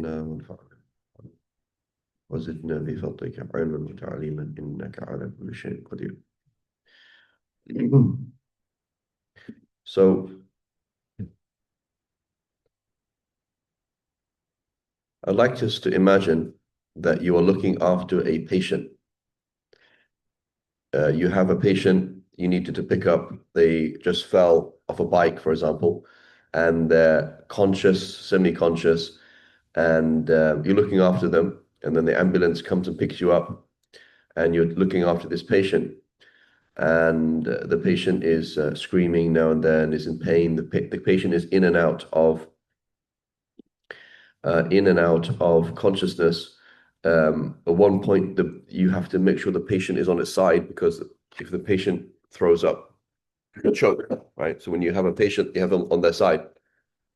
علمنا وانفعنا وزدنا بفضلك علما وتعليما إنك على كل شيء قدير. So I'd like us to imagine that you are looking after a patient. You have a patient you needed to pick up. They just fell off a bike, for example, and they're conscious, semi-conscious, and you're looking after them. And then the ambulance comes and picks you up, and you're looking after this patient. And the patient is screaming now and then, is in pain. The patient is in and out of consciousness. At one point, you have to make sure the patient is on its side, because if the patient throws up, you'll choke, right? So when you have a patient, you have them on their side.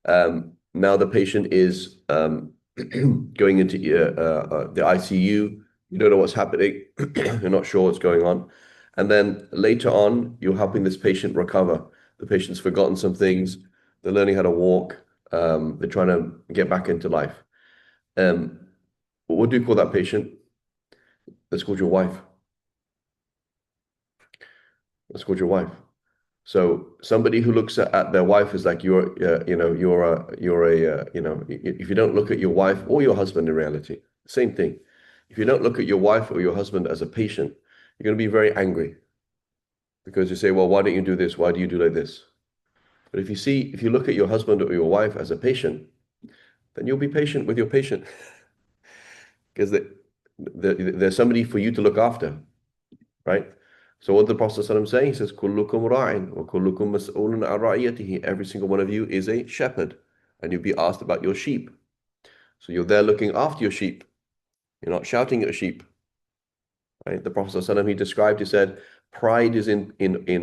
Now the patient is going into the ICU. You don't know what's happening. You're not sure what's going on. And then later on, you're helping this patient recover. The patient's forgotten some things. They're learning how to walk. They're trying to get back into life. What do you call that patient? That's called your wife. That's called your wife. So somebody who looks at their wife is like if you don't look at your wife or your husband in reality, same thing. If you don't look at your wife or your husband as a patient, you're going to be very angry, because you say, well, why don't you do this? Why do you do like this? But if you look at your husband or your wife as a patient, then you'll be patient with your patient, because there's somebody for you to look after, right? So what the Prophet ﷺ saying, he says, "Kullukum ra'in wa kullukum mas'ulun an ra'iyatihi." Every single one of you is a shepherd, and you'll be asked about your sheep. So you're there looking after your sheep. You're not shouting at your sheep, right? The Prophet ﷺ, he said, pride is in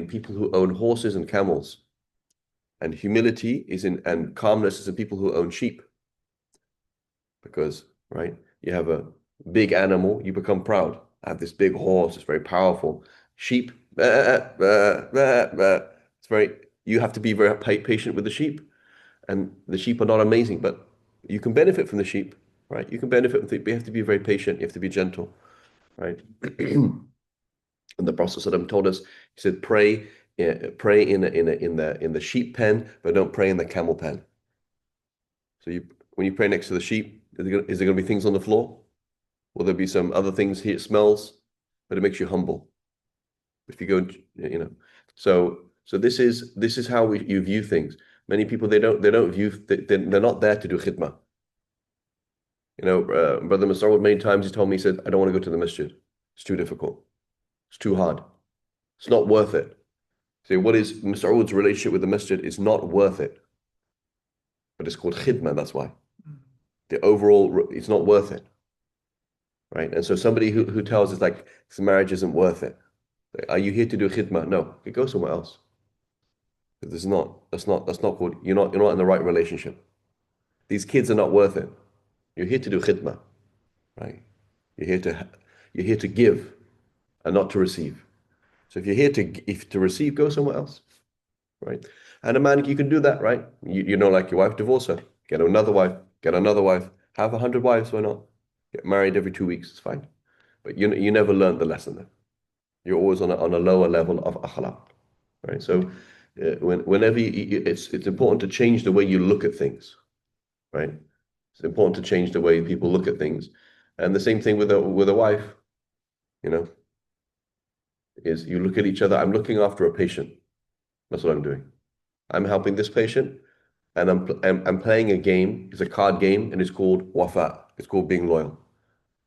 people who own horses and camels, and humility and calmness is in people who own sheep. Because, right, you have a big animal, you become proud. I have this big horse, it's very powerful. Sheep, it's you have to be very patient with the sheep. And the sheep are not amazing, but you can benefit from the sheep, right? You can benefit but you have to be very patient, you have to be gentle, right? And the Prophet ﷺ told us, he said, pray in the sheep pen, but don't pray in the camel pen. So when you pray next to the sheep, is there going to be things on the floor? Will there be some other things here? It smells, but it makes you humble. If you go, so this is how you view things. Many people, they're not there to do khidmah. Brother Mas'ud, many times he told me, he said, I don't want to go to the masjid. It's too difficult. It's too hard. It's not worth it. So what is Mas'ud's relationship with the masjid is not worth it. But it's called khidmah, that's why. The overall, it's not worth it. Right? And so somebody who tells us like this marriage isn't worth it. Are you here to do khidmah? No, you go somewhere else. That's not called, you're not in the right relationship. These kids are not worth it. You're here to do khidmah, right? You're here to give and not to receive. So if you're here to receive, go somewhere else, right? And a man, you can do that, right? You don't like your wife, divorce her, get another wife, have 100 wives, why not? Get married every 2 weeks, it's fine. But you never learned the lesson there. You're always on a lower level of akhlaq, right? So whenever it's important to change the way you look at things, right? It's important to change the way people look at things, and the same thing with a wife, is you look at each other. I'm looking after a patient. That's what I'm doing. I'm helping this patient, and I'm playing a game. It's a card game, and it's called wafa. It's called being loyal.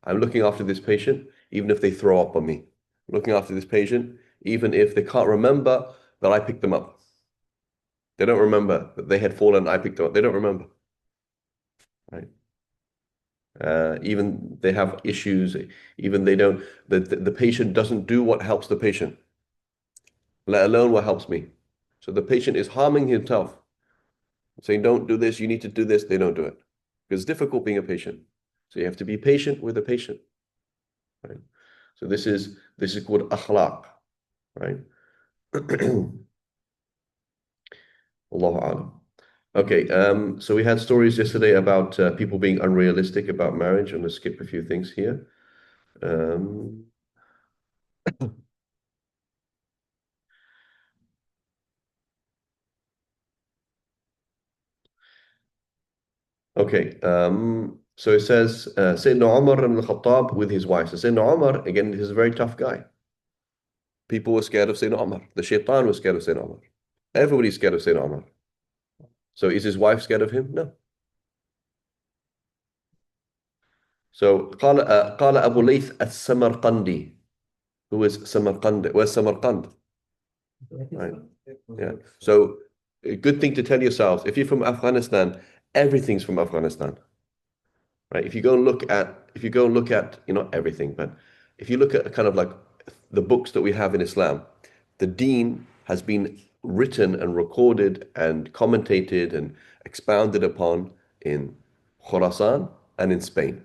I'm looking after this patient, even if they throw up on me. I'm looking after this patient, even if they can't remember that I picked them up. They don't remember that they had fallen, I picked them up. They don't remember, right? Even they have issues, even they don't, the patient doesn't do what helps the patient, let alone what helps me. So the patient is harming himself, saying, don't do this, you need to do this. They don't do it. Because it's difficult being a patient. So you have to be patient with the patient, right? So this is called akhlaq, right? Allahu a'lam. Okay, so we had stories yesterday about people being unrealistic about marriage. I'm going to skip a few things here. Um, okay, so it says Sayyidina Umar ibn al-Khattab with his wife. So Sayyidina Umar, again, he's a very tough guy. People were scared of Sayyidina Umar. The shaitan was scared of Sayyidina Umar. Everybody's scared of Sayyidina Umar. So is his wife scared of him? No. So قال أبو ليث السمرقندي. Who is Samarkand? Where's Samarkand? Right. Yeah. So a good thing to tell yourselves, if you're from Afghanistan, everything's from Afghanistan. Right? If you go and look at, not everything, but if you look at kind of like the books that we have in Islam, the deen has been written and recorded and commentated and expounded upon in Khorasan and in Spain.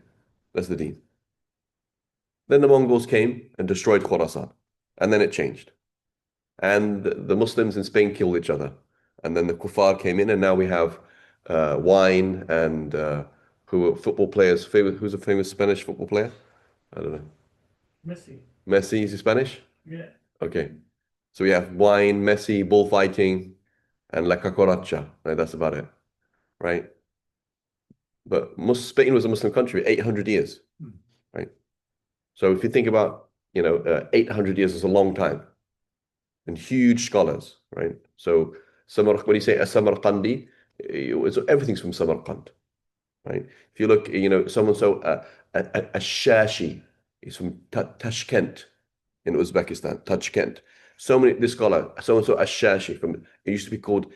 That's the deen. Then the Mongols came and destroyed Khorasan, and then it changed. And the Muslims in Spain killed each other. And then the Kuffar came in, and now we have wine and who are football players. Who's a famous Spanish football player? I don't know. Messi. Messi, is he Spanish? Yeah. Okay. So we have wine, Messi, bullfighting, and La Cucaracha. Right, that's about it. Right? But Spain was a Muslim country 800 years. Right? So if you think about, 800 years is a long time. And huge scholars, right? So when you say a Samarkandi, everything's from Samarkand, right? If you look, someone so a Shashi is from Tashkent in Uzbekistan, Tashkent. So many this scholar, so and so a Shashi from it used to be called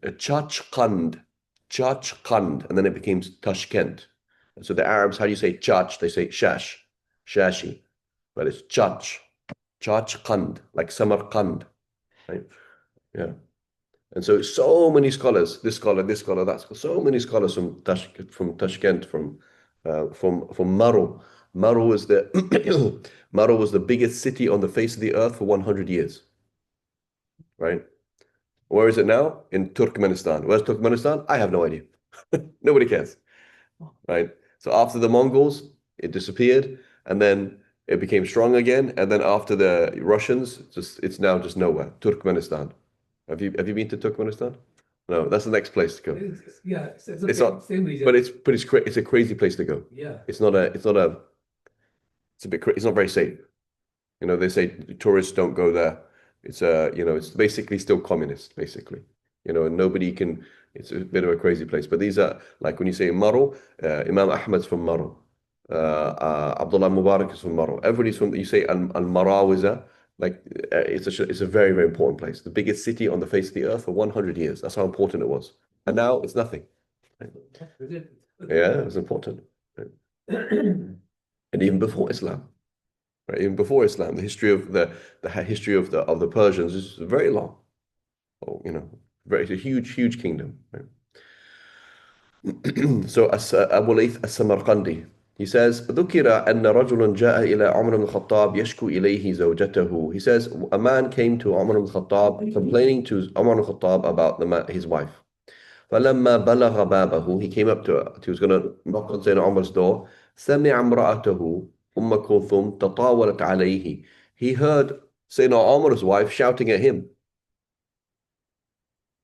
Chachkand, Chachkand, and then it became Tashkent. So the Arabs, how do you say Chach? They say Shashi, but it's Chachkand, like Samarkand, right? Yeah. And so many scholars, this scholar, that scholar, so many scholars from Tashkent, from Maro. Maro was the Maro was the biggest city on the face of the earth for 100 years, right? Where is it now? In Turkmenistan. Where's Turkmenistan? I have no idea. Nobody cares, right? So after the Mongols, it disappeared, and then it became strong again, and then after the Russians, it's now just nowhere. Turkmenistan. Have you been to Turkmenistan? No, that's the next place to go. Yeah, it's the It's same, not, same region. but it's a crazy place to go. Yeah. It's not very safe. They say tourists don't go there. It's basically still communist, basically. And nobody can. It's a bit of a crazy place. But these are like when you say Maro, Imam Ahmad's from Maro, Abdullah Mubarak is from Maro. Everybody's from. You say Al Marawiza, like it's a very very important place. The biggest city on the face of the earth for 100 years. That's how important it was. And now it's nothing. Yeah, it's important. And even before Islam. Right? Even before Islam, the history of the history of the Persians is very long. Oh, it's a huge kingdom. Right? So Abu Layth as-Samarqandi, he says, ذكر أن رجل جاء إلى عمر بن الخطاب يشكو إليه زوجته. He says a man came to Umar ibn Khattab complaining to Umar ibn Khattab about his wife. فلما بلغ بابه, he came up he was going to knock on Sayyidina Umar's door. سمع امرأته أم كلثوم تطاولت عليه. He heard Sayyidina Umar's wife shouting at him.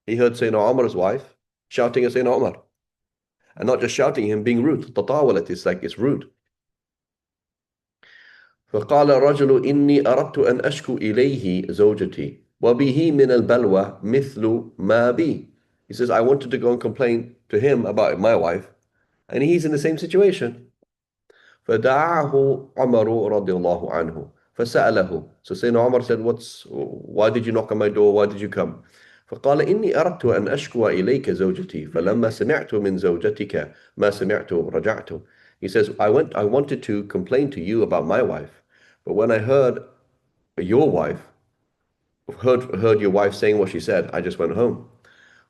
He heard Sayyidina Umar's wife shouting at Sayyidina Umar. And not just shouting at him, being rude. تطاولت, it's rude. فقال الرجل إني أردت أن أشكو إليه زوجتي وبه من البلوى مثل ما بي. He says, I wanted to go and complain to him about my wife, and he's in the same situation. فدعاه عمر رضي الله عنه فسأله. So Sayyidina Umar said, why did you knock on my door? Why did you come? فقال إني أردت أن أشكو إليك زوجتي فلما سمعت من زوجتك ما سمعت رجعت. He says, I wanted to complain to you about my wife, but when I heard your wife, heard your wife saying what she said, I just went home.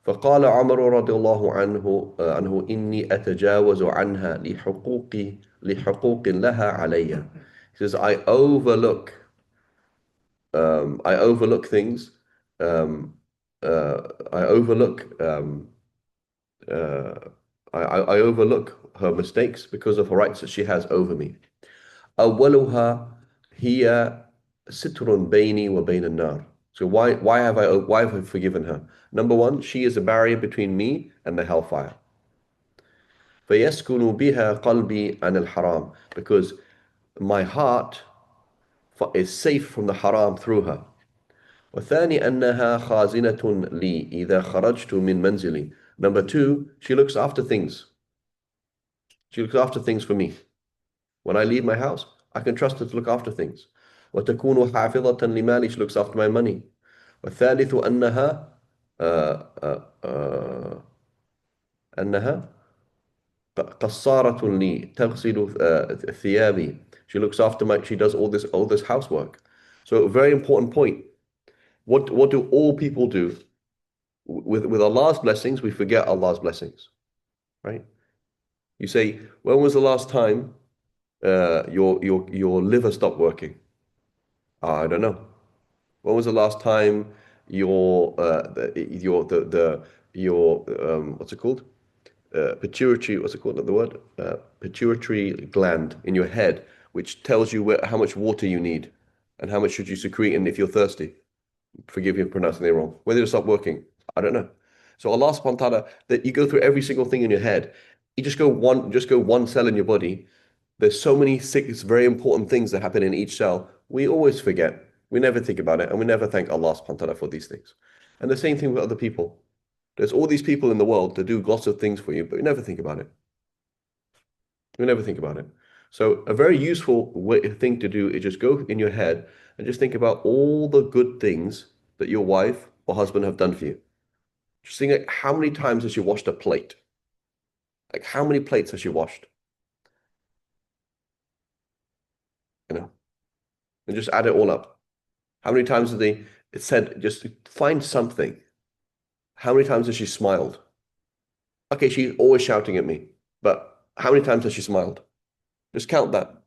فقال عمر رضي الله عنه إني أتجاوز عنها لحقوق لها علي. He says, I overlook things. I overlook I overlook her mistakes because of her rights that she has over me. أولها هي ستر بيني وبين النار. So why have I forgiven her? Number one, she is a barrier between me and the hellfire. فيسكن بها قلبي عن الحرام, because my heart is safe from the haram through her. والثاني أنها خازنة لي إذا خرجت من منزلي. Number two, she looks after things. She looks after things for me. When I leave my house, I can trust her to look after things. وتكون حافظة لمالي, she looks after my money. والثالث أنها أنها قصارة لي تغسل ثيابي. She looks after she does all this housework. So a very important point. What do all people do? With Allah's blessings, we forget Allah's blessings, right? You say, when was the last time your liver stopped working? I don't know. When was the last time your what's it called? Pituitary, what's it called? The word? Pituitary gland in your head, which tells you how much water you need and how much should you secrete, and if you're thirsty. Forgive me for pronouncing it wrong. When did it stop working? I don't know. So Allah subhanahu wa ta'ala, that you go through every single thing in your head. You just go one cell in your body. There's so many six very important things that happen in each cell. We always forget. We never think about it, and we never thank Allah subhanahu wa ta'ala for these things. And the same thing with other people. There's all these people in the world that do lots of things for you, but we never think about it. We never think about it. So a very useful thing to do is just go in your head and just think about all the good things that your wife or husband have done for you. Just think like, how many times has she washed a plate? Like, how many plates has she washed? You know, and just add it all up. How many times have it said, just find something. How many times has she smiled? Okay, she's always shouting at me, but how many times has she smiled? Just count that,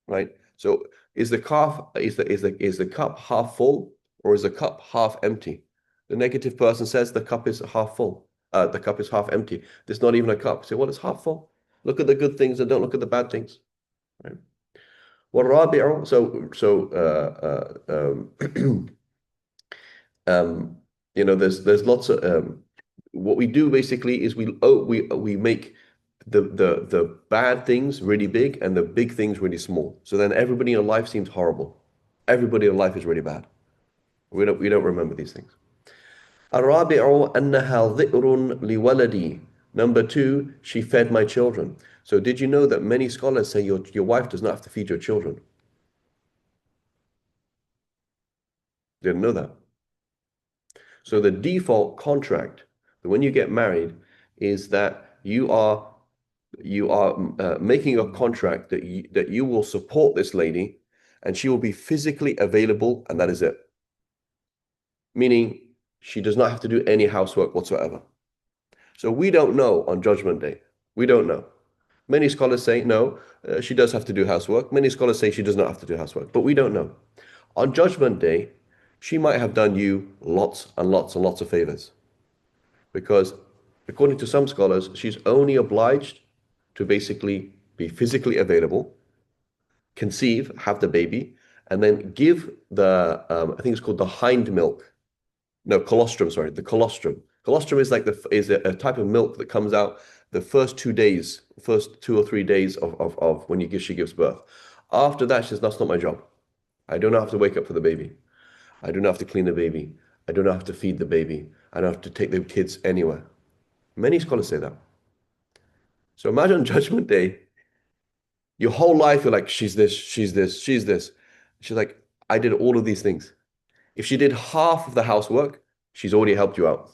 right? So is the cup half full, or is the cup half empty? The negative person says the cup is half full. The cup is half empty. There's not even a cup. Say, well, it's half full. Look at the good things and don't look at the bad things. Right? والرابع, there's lots of what we do basically is we make the bad things really big and the big things really small. So then everybody in life seems horrible. Everybody in life is really bad. We don't remember these things. الرابع أنها ظئر لولدي. Number two, she fed my children. So did you know that many scholars say your wife does not have to feed your children? Didn't know that. So the default contract, when you get married, is that you are making a contract that you will support this lady and she will be physically available, and that is it. Meaning she does not have to do any housework whatsoever. So we don't know on Judgment Day. We don't know. Many scholars say no, she does have to do housework. Many scholars say she does not have to do housework, but we don't know. On Judgment Day, she might have done you lots and lots and lots of favors. Because according to some scholars, she's only obliged to basically be physically available, conceive, have the baby, and then give I think it's called the hind milk. No, colostrum, sorry, the colostrum. Colostrum is like is a type of milk that comes out the first 2 or 3 days of when she gives birth. After that, she says, that's not my job. I don't have to wake up for the baby. I don't have to clean the baby. I don't have to feed the baby. I don't have to take the kids anywhere. Many scholars say that. So imagine on Judgment Day, your whole life, you're like, she's this, she's this, she's this. She's like, I did all of these things. If she did half of the housework, she's already helped you out.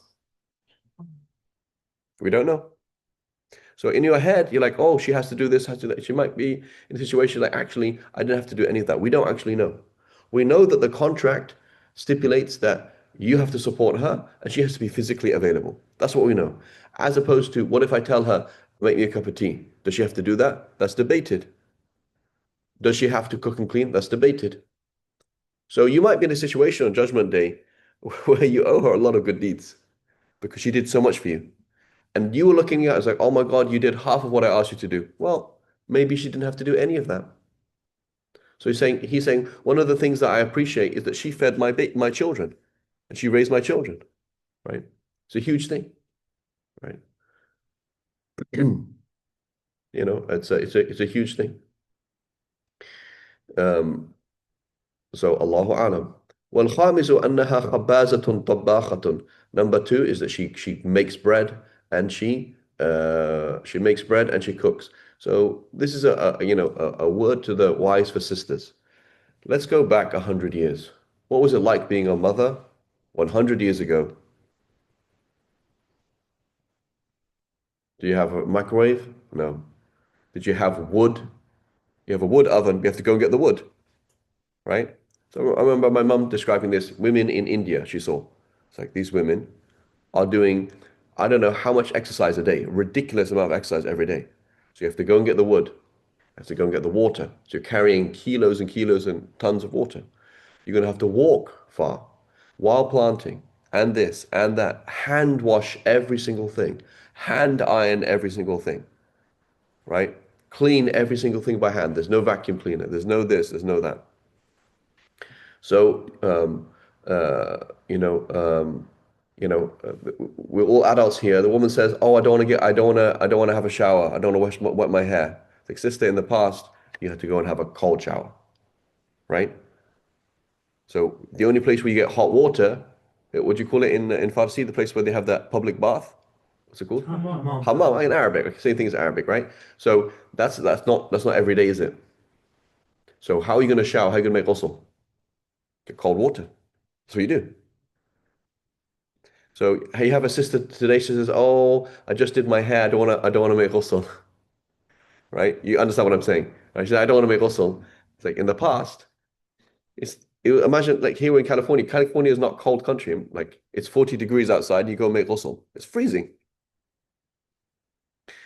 We don't know. So in your head, you're like, oh, she has to do this, has to do that. She might be in a situation like, actually, I didn't have to do any of that. We don't actually know. We know that the contract stipulates that you have to support her and she has to be physically available. That's what we know. As opposed to, what if I tell her, make me a cup of tea? Does she have to do that? That's debated. Does she have to cook and clean? That's debated. So you might be in a situation on Judgment Day where you owe her a lot of good deeds because she did so much for you. And you were looking at it as like, oh my God, you did half of what I asked you to do. Well, maybe she didn't have to do any of that. So he's saying one of the things that I appreciate is that she fed my children and she raised my children, right? It's a huge thing, right? It's a huge thing. Um, so Allahu Alam. والخامس أنها خبازة طباخة. Number two is that she makes bread and she makes bread and she cooks. So this is a word to the wives for sisters. Let's go back 100 years. What was it like being a mother 100 years ago? Do you have a microwave? No. Did you have wood? You have a wood oven, you have to go and get the wood, right? So I remember my mum describing this, women in India she saw. It's like these women are doing, I don't know how much exercise a day, a ridiculous amount of exercise every day. So you have to go and get the wood, you have to go and get the water. So you're carrying kilos and kilos and tons of water. You're going to have to walk far while planting and this and that, hand wash every single thing, hand iron every single thing, right? Clean every single thing by hand. There's no vacuum cleaner. There's no this. There's no that. So, uh, you know, um, we're all adults here. The woman says, "Oh, I don't want to have a shower. I don't want to wet my hair." It's like, sister, in the past, you had to go and have a cold shower, right? So the only place where you get hot water, what do you call it in Farsi? The place where they have that public bath. What's it called? Hammam. Hammam in Arabic. Same thing as Arabic, right? So that's not every day, is it? So how are you going to shower? How are you going to make ghusl? Get cold water. That's what you do. So hey, you have a sister today. She says, "Oh, I just did my hair. I don't want to make ghusl." Right? You understand what I'm saying? Right? She said, "I don't want to make ghusl." It's like in the past, imagine like here in California. California is not cold country. Like it's 40 degrees outside. You go make ghusl. It's freezing.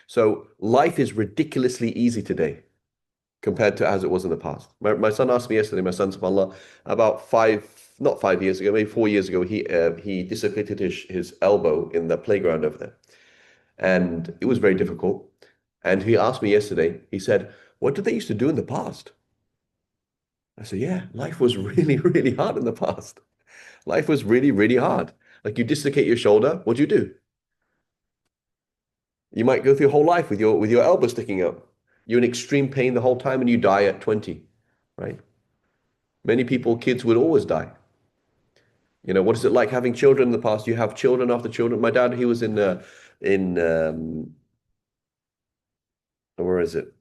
So life is ridiculously easy today compared to as it was in the past. My son asked me yesterday, my son, subhanAllah, about not 5 years ago, maybe 4 years ago, he dislocated his elbow in the playground over there. And it was very difficult. And he asked me yesterday, he said, "What did they used to do in the past?" I said, "Yeah, life was really, really hard in the past. Life was really, really hard. Like you dislocate your shoulder, what do you do? You might go through your whole life with your elbow sticking out. You're in extreme pain the whole time and you die at 20, right? Many people, kids would always die. What is it like having children in the past? You have children after children. My dad, he was in where is it?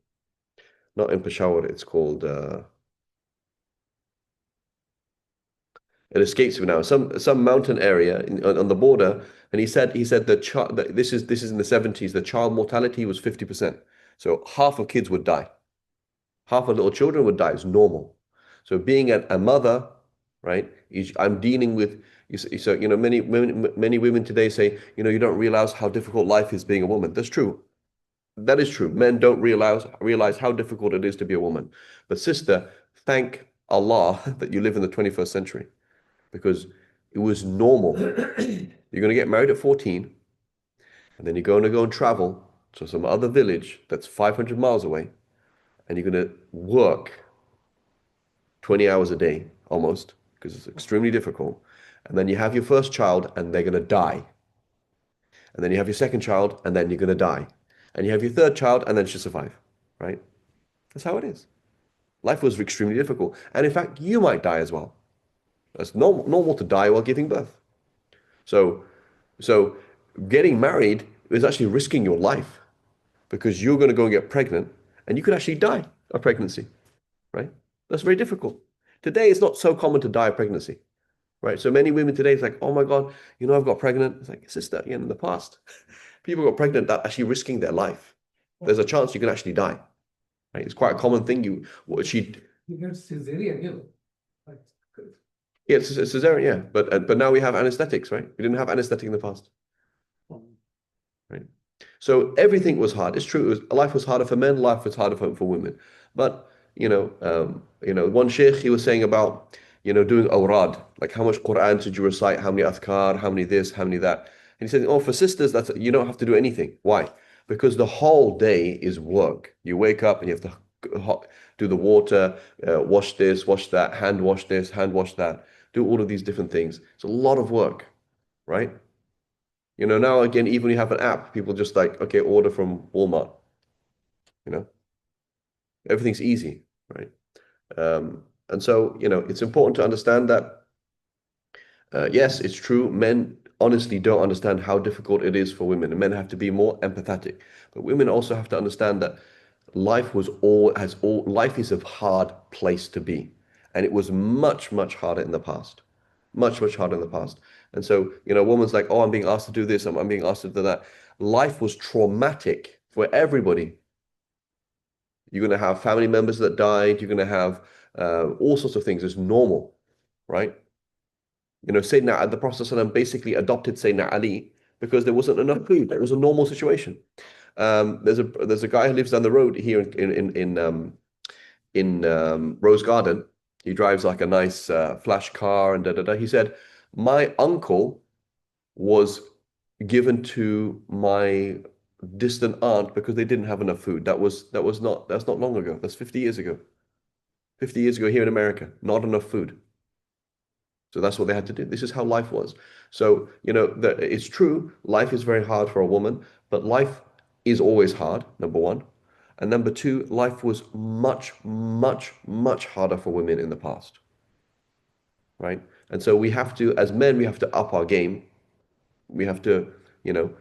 Not in Peshawar, it's called it escapes me now. Some mountain area on the border, and he said that this is in the 70s. The child mortality was 50%. So half of kids would die. Half of little children would die. It's normal. So being a mother, right? I'm dealing with. So many women today say, you don't realize how difficult life is being a woman. That's true. That is true. Men don't realize how difficult it is to be a woman. But sister, thank Allah that you live in the 21st century because it was normal. You're going to get married at 14, and then you're going to go and travel to some other village that's 500 miles away, and you're going to work 20 hours a day almost because it's extremely difficult. And then you have your first child, and they're going to die. And then you have your second child, and then you're going to die. And you have your third child, and then she'll survive, right? That's how it is. Life was extremely difficult. And in fact, you might die as well. It's normal to die while giving birth. So, so getting married is actually risking your life because you're going to go and get pregnant and you could actually die of pregnancy, right? That's very difficult. Today, it's not so common to die of pregnancy, right? So many women today, it's like, oh my God, I've got pregnant. It's like, sister, in the past, people got pregnant that actually risking their life. There's a chance you can actually die, right? It's quite a common thing. You get cesarean, Like, Yeah, it's cesarean, yeah. But now we have anesthetics, right? We didn't have anesthetic in the past, right? So everything was hard. It's true. Life was harder for men. Life was harder for women. But one sheikh he was saying about doing awrad, like how much Quran did you recite, how many adhkar, how many this, how many that. And he said, oh, for sisters, that's you don't have to do anything. Why? Because the whole day is work. You wake up and you have to do the water, wash this, wash that, hand wash this, hand wash that, do all of these different things. It's a lot of work, right? You know, now again, even when you have an app, people just like, okay, order from Walmart, you know, everything's easy, right? And so, you know, it's important to understand that, yes, it's true. Men honestly don't understand how difficult it is for women, and men have to be more empathetic. But women also have to understand that life is a hard place to be. And it was much, much harder in the past. Much, much harder in the past. And so, you know, a woman's like, oh, I'm being asked to do this, I'm being asked to do that. Life was traumatic for everybody. You're going to have family members that died. You're going to have all sorts of things. It's normal, right? You know, Sayyidina, the Prophet ﷺ basically adopted Sayyidina Ali because there wasn't enough food. It was a normal situation. There's a guy who lives down the road here in Rose Garden. He drives like a nice flash car and da da da. He said, my uncle was given to my distant aunt because they didn't have enough food. That's not long ago. That's 50 years ago. 50 years ago here in America, not enough food. So that's what they had to do. This is how life was. So, you know, it's true, life is very hard for a woman, but life is always hard, number one. And number two, life was much, much, much harder for women in the past. Right? And so we have to, as men, we have to up our game. We have to, you know,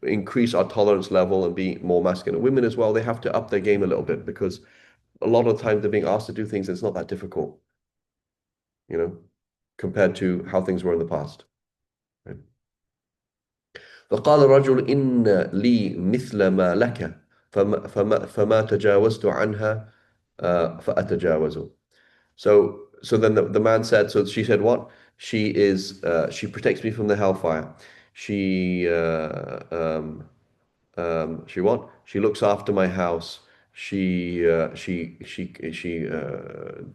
increase our tolerance level and be more masculine. Women as well, they have to up their game a little bit because a lot of the time they're being asked to do things and it's not that difficult, you know, compared to how things were in the past. Right? فقال الرجل إن لي مثل ما لك فما تجاوزت عنها فأتجاوز. So then the man said, so she said, what? She protects me from the hellfire. She she what? She looks after my house. She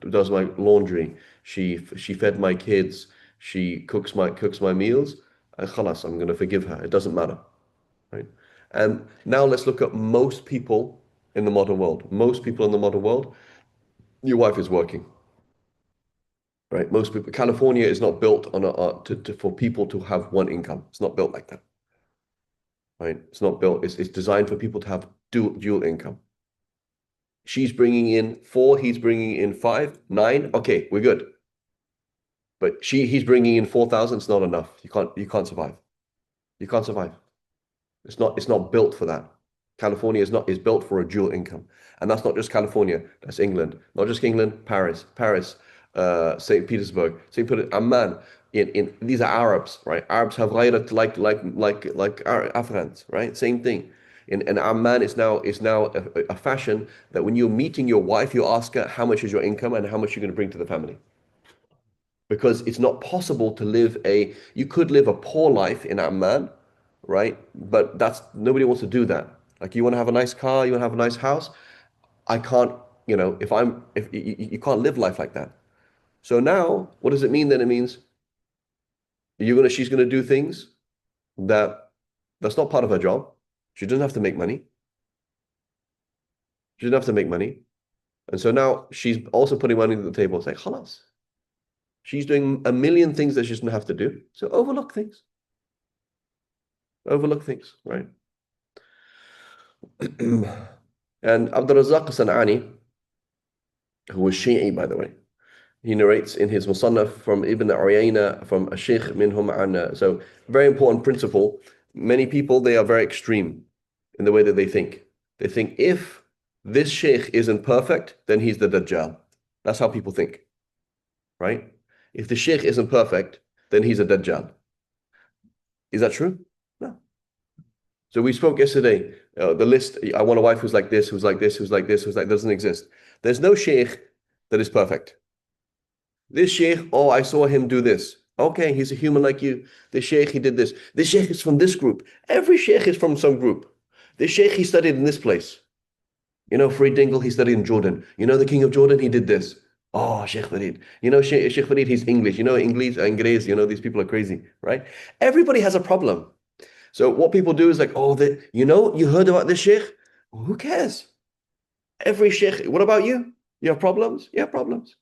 does my laundry. She fed my kids. She cooks my meals. And khalas, I'm going to forgive her. It doesn't matter, right? And now let's look at most people in the modern world. Most people in the modern world, your wife is working, right? Most people, California is not built on for people to have one income. It's not built like that, right? It's not built. It's designed for people to have dual income. She's bringing in 4, he's bringing in 5, 9. Okay, we're good. But he's bringing in 4,000. It's not enough. You can't survive. You can't survive. It's not built for that. California is built for a dual income, and that's not just California. That's England. Not just England. Paris, St. Petersburg, Amman. In these are Arabs, right? Arabs have ghayrat like Afghans, right? Same thing. In Amman, it's now a fashion that when you're meeting your wife, you ask her how much is your income and how much you're going to bring to the family. Because it's not possible to you could live a poor life in Amman, right? But nobody wants to do that. Like you want to have a nice car, you want to have a nice house. I can't, you know, if you can't live life like that. So now, what does it mean then? It means she's gonna do things that's not part of her job. She doesn't have to make money. She doesn't have to make money. And so now she's also putting money on the table. It's like, khalas. She's doing a million things that she doesn't have to do. So overlook things. Overlook things, right? And Abdul Razak San'ani, who was Shi'i, by the way, he narrates in his Musannaf from Ibn Uyayna, from a Sheikh minhum an. So very important principle. Many people, they are very extreme in the way that they think. They think if this Sheikh isn't perfect, then he's the Dajjal. That's how people think, right? If the Sheikh isn't perfect, then he's a Dajjal. Is that true? No. So we spoke yesterday, the list, I want a wife who's like this, who's like this, who's like this, who's like, doesn't exist. There's no Sheikh that is perfect. This Sheikh, oh, I saw him do this. Okay, he's a human like you. This Sheikh, he did this. This Sheikh is from this group. Every Sheikh is from some group. This Sheikh, he studied in this place. You know, Farid Dingle, he studied in Jordan. You know, the king of Jordan, he did this. Oh, Sheikh Farid. You know, Sheikh Farid, he's English. You know, Ingles, you know, these people are crazy, right? Everybody has a problem. So what people do is like, oh, you heard about this sheikh? Well, who cares? Every sheikh, what about you? You have problems? You have problems,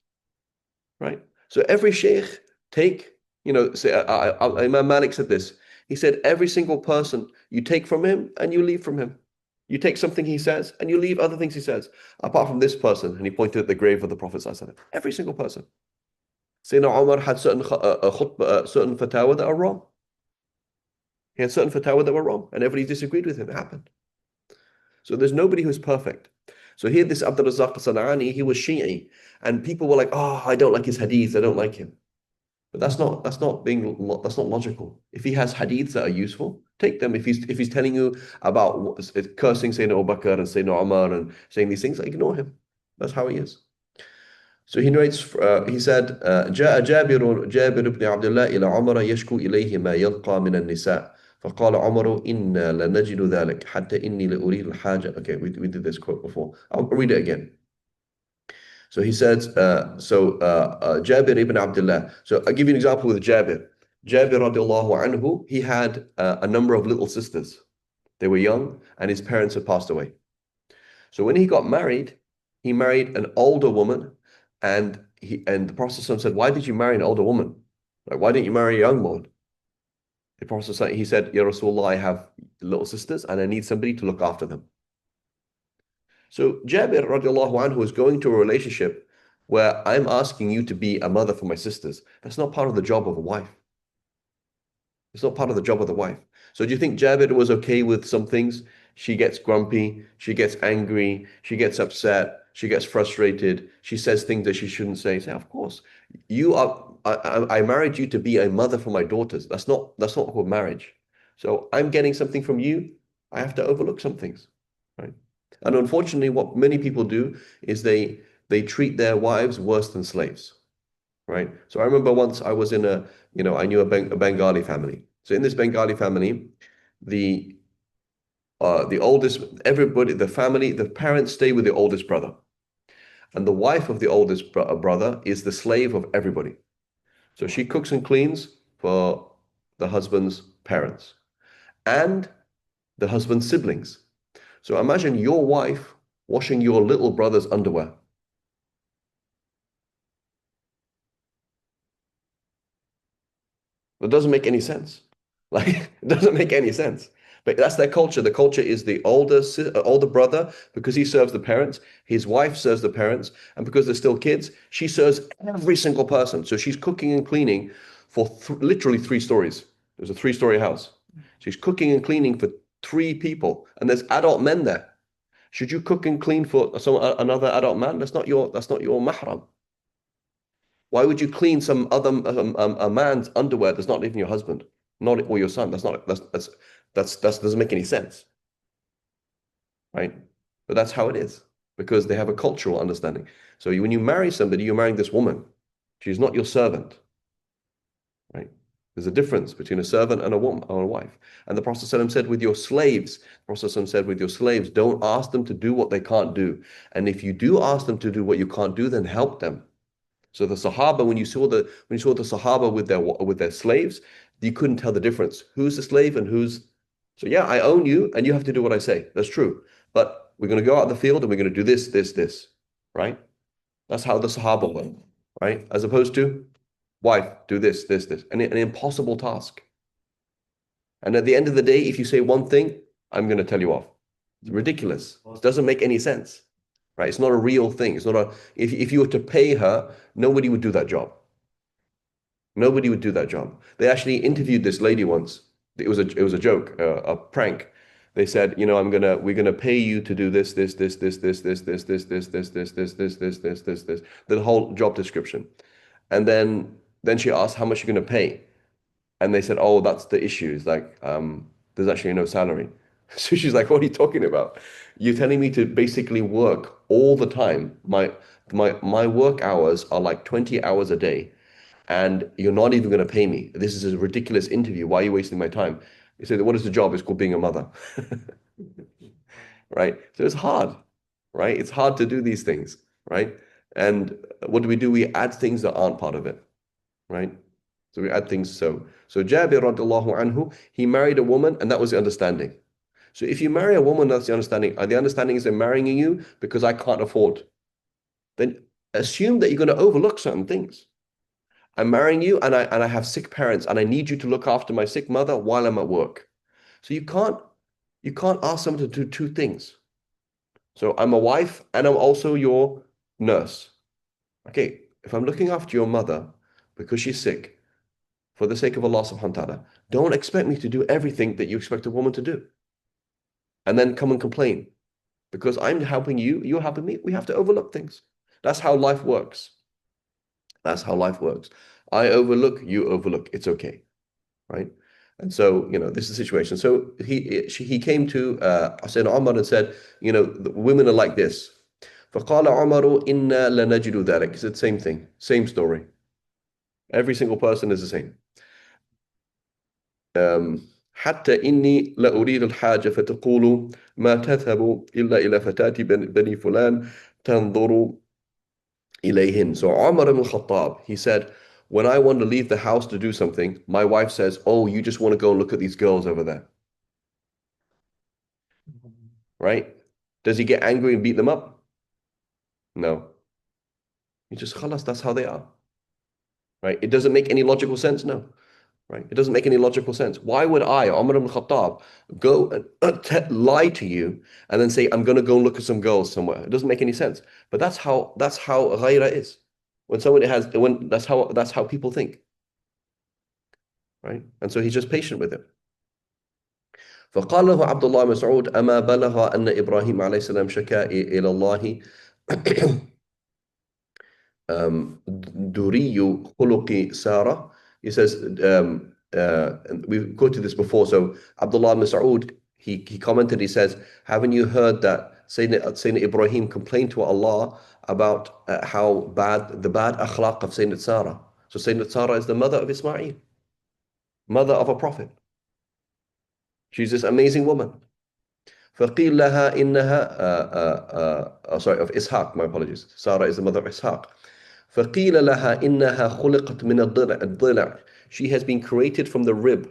right? So every sheikh take, say, Imam Malik said this. He said, every single person you take from him and you leave from him. You take something he says and you leave other things he says, apart from this person. And he pointed at the grave of the Prophet ﷺ. Every single person. Sayyidina Umar had certain fatwa that are wrong. He had certain fatwa that were wrong, and everybody disagreed with him. It happened. So there's nobody who's perfect. So here, this Abdul Razzaq Sanani, he was Shi'i, and people were like, "Oh, I don't like his hadith. I don't like him." But that's not logical. If he has hadiths that are useful, take them. If he's telling you about cursing Sayyidina Abu Bakr and Sayyidina Umar and saying these things, ignore him. That's how he is. So he narrates, he said, جاء جابر بن عبد الله إلى عمر يشكو إليه ما يلقى من النساء فقال عمر إنا لنجد ذلك حتى إني لأريد الحاجة. Okay, we did this quote before. I'll read it again. So he says, Jabir ibn Abdullah. So I'll give you an example with Jabir. Jabir radiallahu anhu, he had a number of little sisters. They were young and his parents had passed away. So when he got married, he married an older woman, and the Prophet said, "Why did you marry an older woman? Like, why didn't you marry a young one?" The Prophet he said, "Ya Rasulullah, I have little sisters and I need somebody to look after them." So Jabir radiallahu anhu is going to a relationship where I'm asking you to be a mother for my sisters. That's not part of the job of a wife. It's not part of the job of the wife. So do you think Jabir was okay with some things? She gets grumpy, she gets angry, she gets upset, she gets frustrated, she says things that she shouldn't say. Say, of course, I married you to be a mother for my daughters. That's not called marriage. So I'm getting something from you. I have to overlook some things, right? And unfortunately, what many people do is they treat their wives worse than slaves, right? So I remember once I was in I knew a Bengali family. So in this Bengali family, the oldest, the parents stay with the oldest brother. And the wife of the oldest brother is the slave of everybody. So she cooks and cleans for the husband's parents and the husband's siblings. So imagine your wife washing your little brother's underwear. It doesn't make any sense. Like, it doesn't make any sense. But that's their culture. The culture is the older brother, because he serves the parents, his wife serves the parents, and because they're still kids, she serves every single person. So she's cooking and cleaning for literally 3 stories. There's a 3-story house. She's cooking and cleaning for 3 people, and there's adult men there. Should you cook and clean for another adult man? That's not your mahram. Why would you clean some other a man's underwear that's not even your husband, not or your son? That doesn't make any sense, right? But that's how it is, because they have a cultural understanding. So when you marry somebody, you're marrying this woman. She's not your servant, right? There's a difference between a servant and a woman or a wife. And the Prophet ﷺ said, with your slaves, don't ask them to do what they can't do. And if you do ask them to do what you can't do, then help them. So the Sahaba, when you saw the Sahaba with their slaves, you couldn't tell the difference. Who's the slave and who's... So yeah, I own you and you have to do what I say. That's true. But we're going to go out in the field and we're going to do this, right? That's how the Sahaba were, right? As opposed to, wife, do this. An impossible task. And at the end of the day, if you say one thing, I'm going to tell you off. It's ridiculous. It doesn't make any sense. Right? It's not a real thing. It's not if you were to pay her, nobody would do that job. Nobody would do that job. They actually interviewed this lady once. It was a joke, a prank. They said, we're gonna pay you to do this, the whole job description. And then she asked how much you're gonna pay. And they said, oh, that's the issue. It's like, there's actually no salary. So she's like, what are you talking about? You're telling me to basically work all the time. My work hours are like 20 hours a day, and you're not even going to pay me. This is a ridiculous interview. Why are you wasting my time? They said, what is the job? It's called being a mother. Right? So it's hard, right? It's hard to do these things, right? And what do? We add things that aren't part of it, right? So we add things so Jabir radiallahu anhu, he married a woman and that was the understanding. So if you marry a woman, that's the understanding. The understanding is they're marrying you because I can't afford. Then assume that you're going to overlook certain things. I'm marrying you and I have sick parents and I need you to look after my sick mother while I'm at work. So you can't ask someone to do two things. So I'm a wife and I'm also your nurse. Okay, if I'm looking after your mother because she's sick, for the sake of Allah subhanahu wa ta'ala, don't expect me to do everything that you expect a woman to do. And then come and complain. Because I'm helping you, you're helping me. We have to overlook things. That's how life works. That's how life works. I overlook, you overlook. It's okay. Right? And so, this is the situation. So he came to Sayyidina Umar and said, the women are like this. فقال عمر إنا لنجد ذلك. He said same thing, same story. Every single person is the same. حتى إني لأريد الحاجة فتقول ما تذهب إلا إلى فتاة بني فلان تنظر إليهن. So Umar ibn Khattab, he said, when I want to leave the house to do something, my wife says, oh, you just want to go and look at these girls over there. Right? Does he get angry and beat them up? No. He just, khalas, that's how they are. Right? It doesn't make any logical sense? No. Right? It doesn't make any logical sense. Why would I, Umar ibn Khattab, go and lie to you and then say, I'm going to go and look at some girls somewhere? It doesn't make any sense. But that's how ghaira is. That's how people think. Right? And so he's just patient with it. فقال له عبد الله مسعود أما بلغ أن إبراهيم عليه السلام شكا إلى الله دري خلق Sarah. He says, we've quoted this before. So Abdullah Mas'ud, he commented, he says, haven't you heard that Sayyidina Ibrahim complained to Allah about how the bad akhlaq of Sayyidina Sarah? So Sayyidina Sarah is the mother of Ismail, mother of a prophet. She's this amazing woman. فقيل لها إنها sorry, of Ishaq, my apologies. Sarah is the mother of Ishaq. فقيل لها إنها خلقت من الضلع. She has been created from the rib.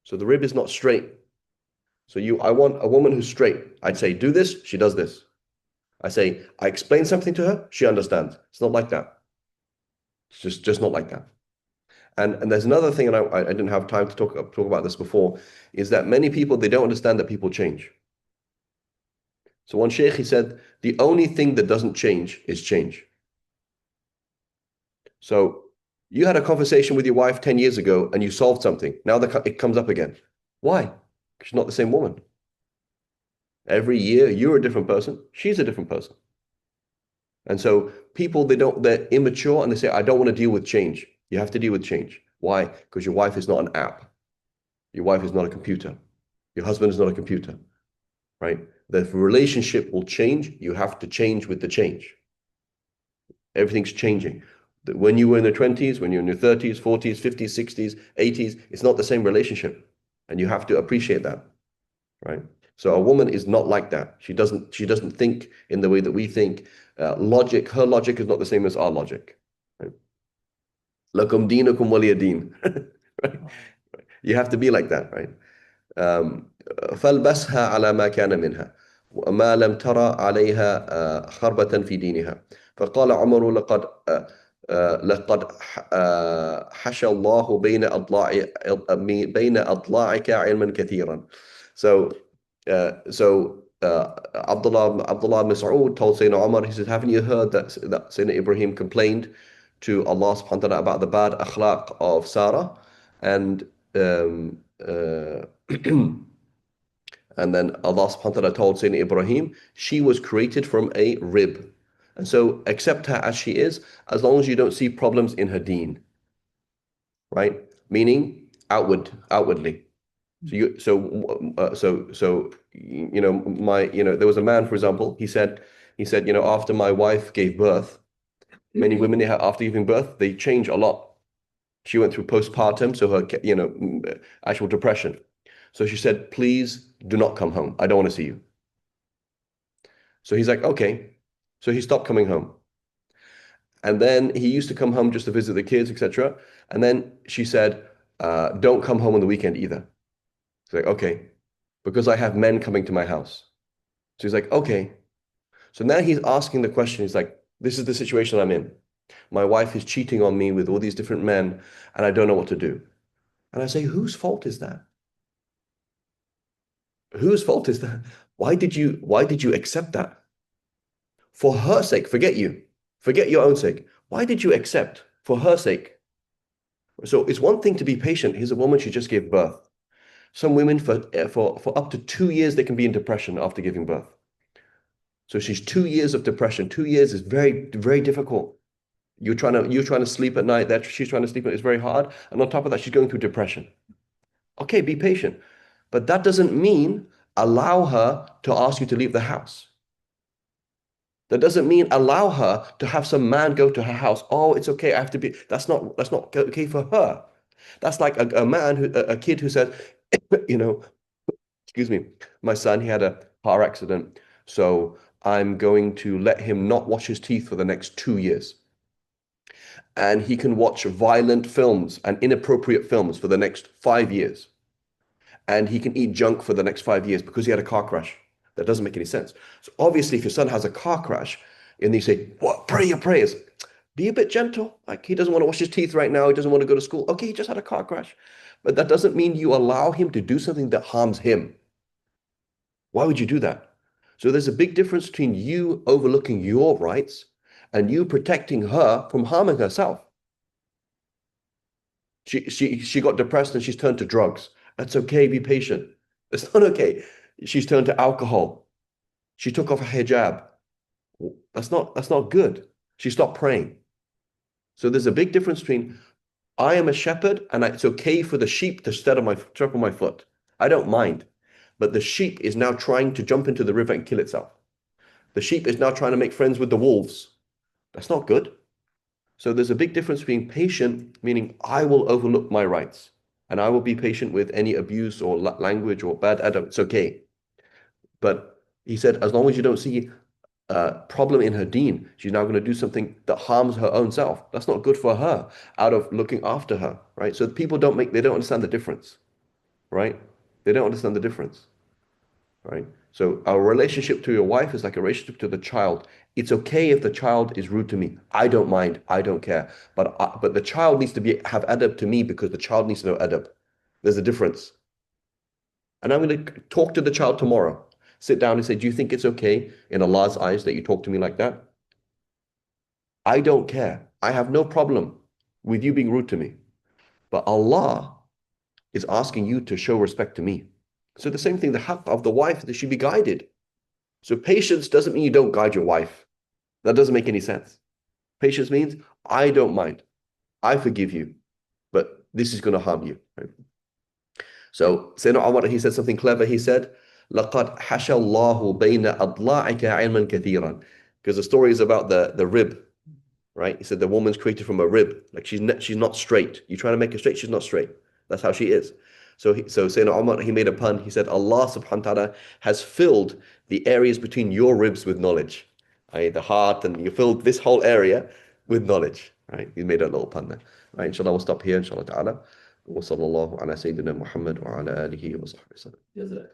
So the rib is not straight. So I want a woman who's straight. I'd say, do this, she does this. I explain something to her, she understands. It's not like that. It's just not like that. And there's another thing, and I didn't have time to talk about this before, is that many people, they don't understand that people change. So one sheikh, he said, the only thing that doesn't change is change. So you had a conversation with your wife 10 years ago and you solved something. Now it comes up again. Why? Because she's not the same woman. Every year, you're a different person. She's a different person. And so people, they're immature and they say, I don't want to deal with change. You have to deal with change. Why? Because your wife is not an app. Your wife is not a computer. Your husband is not a computer, right? The relationship will change. You have to change with the change. Everything's changing. When you were in your 20s, when you're in your 30s, 40s, 50s, 60s, 80s, it's not the same relationship. And you have to appreciate that, right? So a woman is not like that. She doesn't think in the way that we think. Her logic is not the same as our logic. Lakum deenukum waliya deen. Right? You have to be like that, right? فَالْبَسْهَا عَلَى مَا كَانَ مِنْهَا وَمَا لَمْ تَرَى عَلَيْهَا خَرْبَةً فِي دِينِهَا فقال عمر لقد حشى الله بين أضلاعك علما كثيرا. So Abdullah Mas'ud told Sayyidina Umar, he said, haven't you heard that Sayyidina Ibrahim complained to Allah subhanahu wa ta'ala about the bad akhlaq of Sarah? And and then Allah subhanahu wa ta'ala told Sayyidina Ibrahim, she was created from a rib. And so accept her as she is, as long as you don't see problems in her deen. Right? Meaning outwardly. So there was a man, for example, he said, after my wife gave birth, many women after giving birth, they change a lot. She went through postpartum, so her, actual depression. So she said, please do not come home. I don't want to see you. So he's like, okay. So he stopped coming home. And then he used to come home just to visit the kids, etc. And then she said, don't come home on the weekend either. It's like, okay, because I have men coming to my house. So he's like, okay. So now he's asking the question. He's like, this is the situation I'm in. My wife is cheating on me with all these different men, and I don't know what to do. And I say, whose fault is that? Whose fault is that? Why did you accept that? For her sake, forget you. Forget your own sake. Why did you accept for her sake? So it's one thing to be patient. Here's a woman, she just gave birth. Some women for up to 2 years they can be in depression after giving birth. So she's 2 years of depression. 2 years is very, very difficult. You're trying to sleep at night, that she's trying to sleep, it's very hard. And on top of that, she's going through depression. Okay, be patient. But that doesn't mean allow her to ask you to leave the house. That doesn't mean allow her to have some man go to her house. Oh, it's okay. I have to be. That's not okay for her. That's like a kid who says, you know, excuse me, my son, he had a car accident, so I'm going to let him not wash his teeth for the next 2 years. And he can watch violent films and inappropriate films for the next 5 years. And he can eat junk for the next 5 years because he had a car crash. That doesn't make any sense. So obviously, if your son has a car crash and you say, what, pray your prayers, be a bit gentle. Like, he doesn't want to wash his teeth right now. He doesn't want to go to school. Okay, he just had a car crash. But that doesn't mean you allow him to do something that harms him. Why would you do that? So there's a big difference between you overlooking your rights and you protecting her from harming herself. She got depressed and she's turned to drugs. That's okay, be patient. It's not okay. She's turned to alcohol. She took off her hijab. That's not good. She stopped praying. So there's a big difference between I am a shepherd and it's okay for the sheep to step on my foot. I don't mind. But the sheep is now trying to jump into the river and kill itself. The sheep is now trying to make friends with the wolves. That's not good. So there's a big difference being patient, meaning I will overlook my rights and I will be patient with any abuse or language or bad adab. It's okay. But he said, as long as you don't see a problem in her deen, she's now going to do something that harms her own self. That's not good for her out of looking after her, right? So people they don't understand the difference, right? They don't understand the difference, right? So our relationship to your wife is like a relationship to the child. It's okay if the child is rude to me. I don't mind. I don't care. But the child needs to have adab to me because the child needs to know adab. There's a difference. And I'm going to talk to the child tomorrow. Sit down and say, do you think it's okay in Allah's eyes that you talk to me like that? I don't care. I have no problem with you being rude to me. But Allah is asking you to show respect to me. So the same thing, the haqq of the wife, that she be guided. So patience doesn't mean you don't guide your wife. That doesn't make any sense. Patience means I don't mind. I forgive you. But this is going to harm you. Right? So Sayyidina Umar, he said something clever. He said, لَقَدْ حَشَى اللَّهُ بَيْنَ أَضْلَاعِكَ عِلْمًا كَثِيرًا. Because the story is about the rib, right? He said the woman's created from a rib. Like she's not straight. You try to make her straight, she's not straight. That's how she is. So Sayyidina Umar, he made a pun. He said, Allah subhanahu wa ta'ala has filled the areas between your ribs with knowledge. The heart, and you filled this whole area with knowledge, right? He made a little pun there. Right, inshallah, we'll stop here, inshallah ta'ala. وصلى الله على سيدنا محمد وعلى آله وصحبه وسلم.